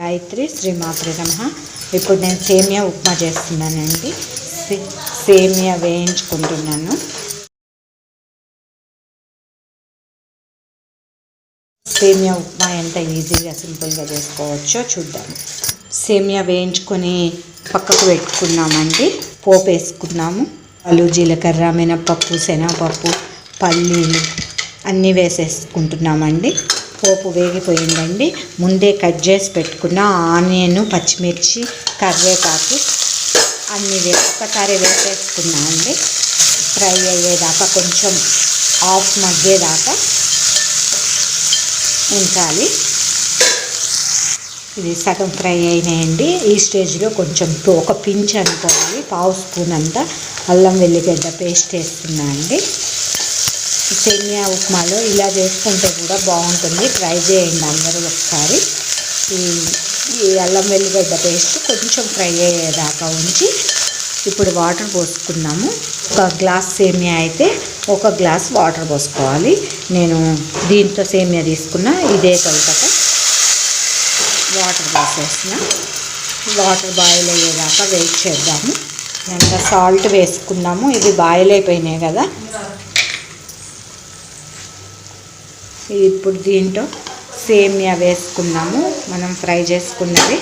గాయత్రి శ్రీమాత్రే నమః. ఇప్పుడు నేను సేమియా ఉప్మా చేస్తున్నానండి. సేమియా వేయించుకుంటున్నాను. సేమియా ఉప్మా ఎంత ఈజీగా సింపుల్గా చేసుకోవచ్చో చూద్దాం. సేమియా వేయించుకొని పక్కకు పెట్టుకున్నామండి. పోపు వేసుకున్నాము. ఆలు, జీలకర్ర, మినపప్పు, శనగపప్పు, పల్లీలు అన్నీ వేసేసుకుంటున్నామండి. పోపు వేగిపోయిందండి. ముందే కట్ చేసి పెట్టుకున్న ఆనియన్, పచ్చిమిర్చి, కరివేపాకు అన్నీ ఒకసారి వేసేసుకున్నామండి. ఫ్రై అయ్యేదాకా కొంచెం ఆఫ్ మగ్గేదాకా ఉంచాలి. ఇది సగం ఫ్రై అయినాయండి. ఈ స్టేజ్లో కొంచెం ఒక పించ్ అనుకోవాలి, పావు స్పూన్ అంతా అల్లం వెల్లిగడ్డ పేస్ట్ వేస్తున్నా అండి. సేమియా ఉప్మాలో ఇలా చేసుకుంటే కూడా బాగుంటుంది. ట్రై చేయండి అందరూ ఒకసారి. ఈ అల్లం వెల్లిగడ్డ పేస్ట్ కొంచెం ఫ్రై అయ్యేదాకా ఉంచి ఇప్పుడు వాటర్ పోసుకున్నాము. ఒక గ్లాస్ సేమియా అయితే ఒక గ్లాస్ వాటర్ పోసుకోవాలి. నేను దీంతో సేమియా తీసుకున్నా, ఇదే కొలతతో వాటర్ పోసేసిన. వాటర్ బాయిల్ అయ్యేదాకా వెయిట్ చేద్దాము. ఎంత సాల్ట్ వేసుకున్నాము. ఇవి బాయిల్ అయిపోయినాయి కదా. ఇప్పుడు దీంట్లో సేమియా వేసుకున్నాము. మనం ఫ్రై చేసుకున్నది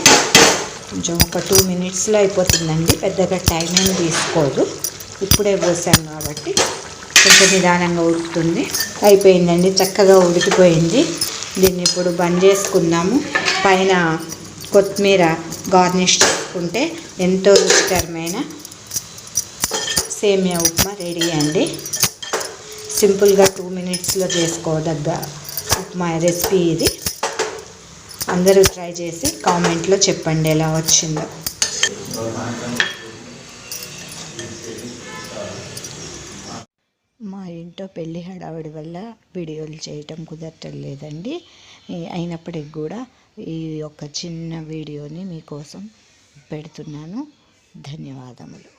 కొంచెం ఒక 2 minutesలో అయిపోతుందండి. పెద్దగా టైం ఏం తీసుకోదు. ఇప్పుడే పోసాం కాబట్టి కొంచెం నిదానంగా ఉడుకుతుంది. అయిపోయిందండి, చక్కగా ఉడికిపోయింది. దీన్ని ఇప్పుడు బంద్ చేసుకుందాము. పైన కొత్తిమీర గార్నిష్ చేసుకుంటే ఎంతో రుచికరమైన సేమియా ఉప్మా రెడీ అండి. సింపుల్గా 2 minutesలో చేసుకోదగ్గ ఉప్మా రెసిపీ ఇది. అందరూ ట్రై చేసి కామెంట్లో చెప్పండి ఎలా వచ్చిందో. మా ఇంట్లో పెళ్ళి హడావిడి వల్ల వీడియోలు చేయటం కుదరటం లేదండి. అయినప్పటికి కూడా ఈ యొక్క చిన్న వీడియోని మీకోసం పెడుతున్నాను. ధన్యవాదములు.